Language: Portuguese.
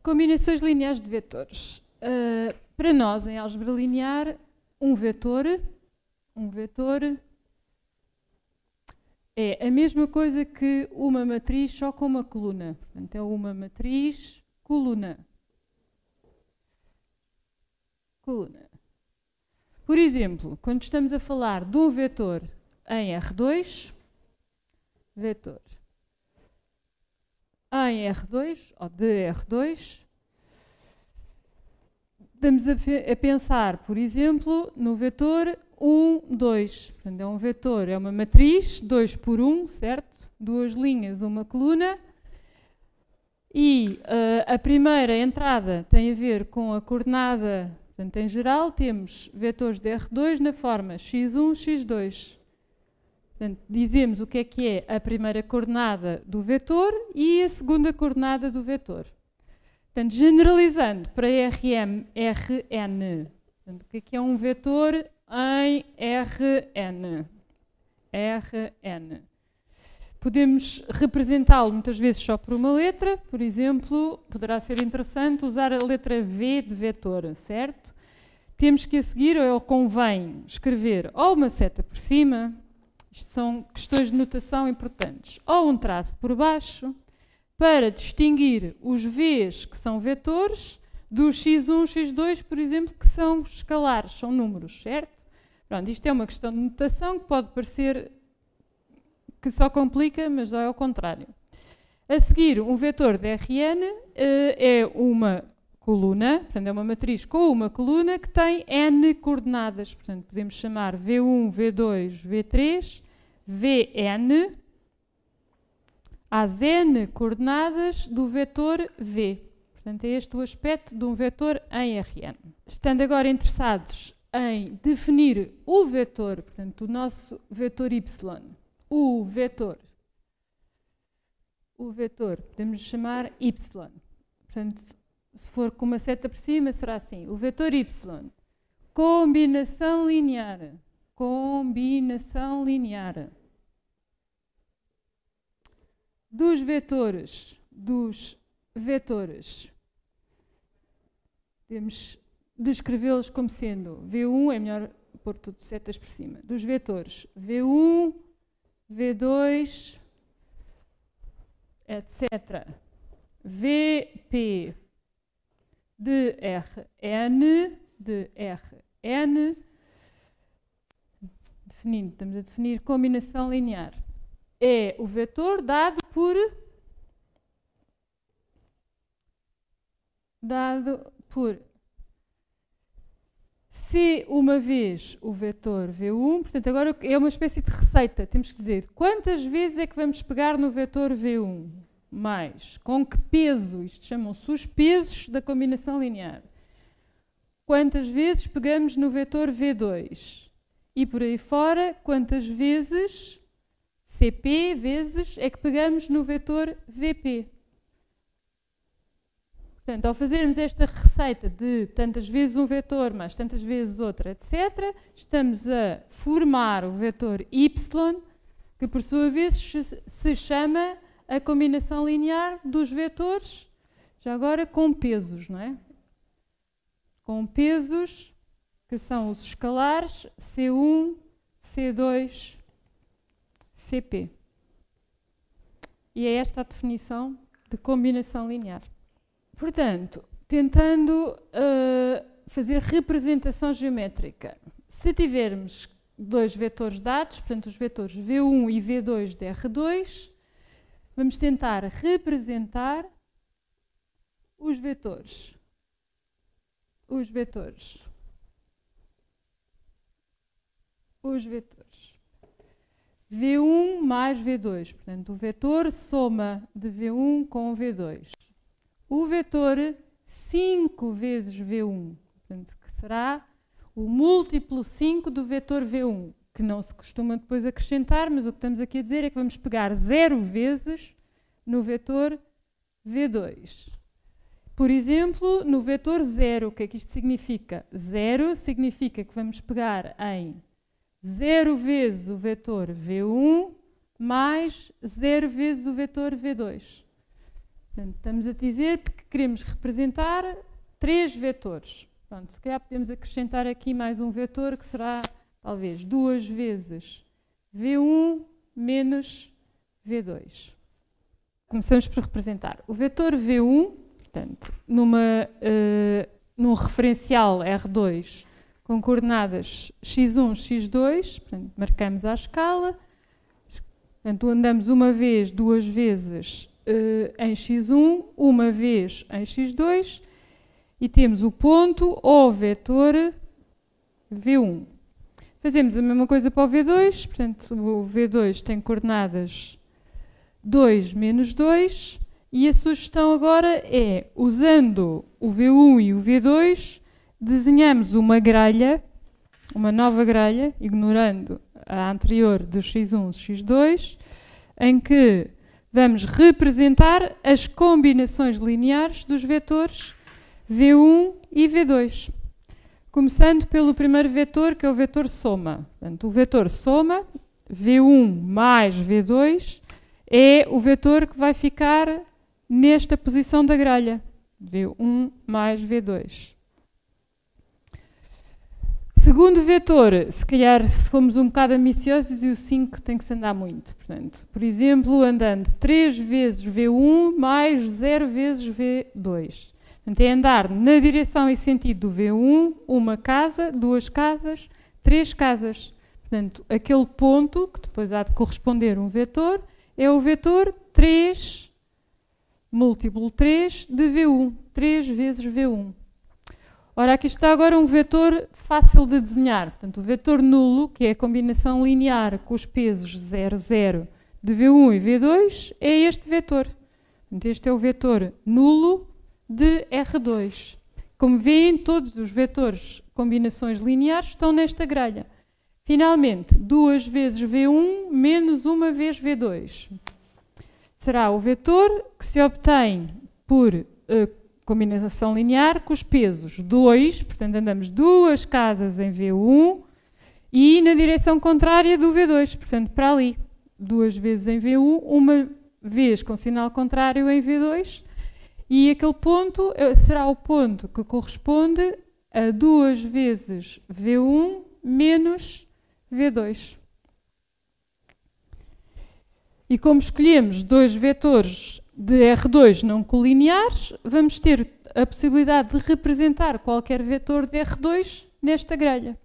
Combinações lineares de vetores. Para nós, em álgebra linear, um vetor é a mesma coisa que uma matriz só com uma coluna. Portanto, é uma matriz coluna. Por exemplo, quando estamos a falar de um vetor em R2, ou de R2, estamos a pensar, por exemplo, no vetor 1, 2. Portanto, é um vetor, é uma matriz, 2 por 1, certo? Duas linhas, uma coluna. E a primeira entrada tem a ver com a coordenada. Portanto, em geral, temos vetores de R2 na forma x1, x2. Portanto, dizemos o que é a primeira coordenada do vetor e a segunda coordenada do vetor. Portanto, generalizando para Rn. Portanto, o que é um vetor em Rn? Podemos representá-lo muitas vezes só por uma letra. Por exemplo, poderá ser interessante usar a letra V de vetor, certo? Temos que a seguir, ou convém escrever ou uma seta por cima, isto são questões de notação importantes, ou um traço por baixo, para distinguir os V's que são vetores dos x1, x2, por exemplo, que são escalares, são números, certo? Pronto, isto é uma questão de notação que pode parecer que só complica, mas já é ao contrário. A seguir, um vetor de Rn é uma coluna, portanto é uma matriz com uma coluna que tem n coordenadas. Portanto, podemos chamar V1, V2, V3, Vn, às n coordenadas do vetor V. Portanto, é este o aspecto de um vetor em Rn. Estando agora interessados em definir o vetor, portanto, o nosso vetor y, o vetor, podemos chamar y. Portanto, se for com uma seta por cima, será assim. O vetor y, combinação linear, dos vetores, temos de escrevê-los como sendo V1, é melhor pôr tudo setas por cima, dos vetores V1, V2, etc. Vp de Rn, estamos a definir combinação linear. É o vetor dado por C uma vez o vetor V1, portanto agora é uma espécie de receita, temos que dizer quantas vezes é que vamos pegar no vetor V1, mais com que peso, isto chamam-se os pesos da combinação linear, quantas vezes pegamos no vetor V2 e por aí fora, quantas vezes CP vezes é que pegamos no vetor VP. Portanto, ao fazermos esta receita de tantas vezes um vetor mais tantas vezes outro, etc., estamos a formar o vetor y, que por sua vez se chama a combinação linear dos vetores, já agora com pesos, não é? Com pesos que são os escalares C1, C2, CP. E é esta a definição de combinação linear. Portanto, tentando fazer representação geométrica, se tivermos dois vetores dados, portanto os vetores V1 e V2 de R2, vamos tentar representar os vetores. V1 mais V2, portanto o vetor soma de V1 com V2. O vetor 5 vezes V1, portanto, que será o múltiplo 5 do vetor V1, que não se costuma depois acrescentar, mas o que estamos aqui a dizer é que vamos pegar 0 vezes no vetor V2. Por exemplo, no vetor 0, o que é que isto significa? 0 significa que vamos pegar em 0 vezes o vetor V1 mais 0 vezes o vetor V2. Portanto, estamos a dizer que queremos representar 3 vetores. Pronto, se calhar podemos acrescentar aqui mais um vetor que será, talvez, 2 vezes V1 menos V2. Começamos por representar o vetor V1, portanto, num referencial R2 com coordenadas x1, x2, portanto, marcamos à escala, portanto, andamos uma vez, 2 vezes em x1, uma vez em x2 e temos o ponto ou vetor V1. Fazemos a mesma coisa para o V2, portanto, o V2 tem coordenadas 2 menos 2 e a sugestão agora é, usando o V1 e o V2, desenhamos uma grelha, uma nova grelha, ignorando a anterior do x1 e x2, em que vamos representar as combinações lineares dos vetores V1 e V2. Começando pelo primeiro vetor, que é o vetor soma. Portanto, o vetor soma, V1 mais V2, é o vetor que vai ficar nesta posição da grelha. V1 mais V2. Segundo vetor, se calhar fomos um bocado ambiciosos e o 5 tem que se andar muito. Portanto, por exemplo, andando 3 vezes V1 mais 0 vezes V2. Portanto, é andar na direção e sentido do V1, uma casa, 2 casas, 3 casas. Portanto, aquele ponto, que depois há de corresponder um vetor, é o vetor 3 múltiplo 3 de V1, 3 vezes V1. Ora, aqui está agora um vetor fácil de desenhar. Portanto, o vetor nulo, que é a combinação linear com os pesos 0, 0 de V1 e V2, é este vetor. Portanto, este é o vetor nulo de R2. Como veem, todos os vetores combinações lineares estão nesta grelha. Finalmente, 2 vezes V1 menos 1 vez V2. Será o vetor que se obtém por combinação linear com os pesos 2, portanto andamos 2 casas em V1 e na direção contrária do V2, portanto para ali, 2 vezes em V1, uma vez com sinal contrário em V2 e aquele ponto será o ponto que corresponde a 2 vezes V1 menos V2. E como escolhemos 2 vetores de R2 não colineares, vamos ter a possibilidade de representar qualquer vetor de R2 nesta grelha.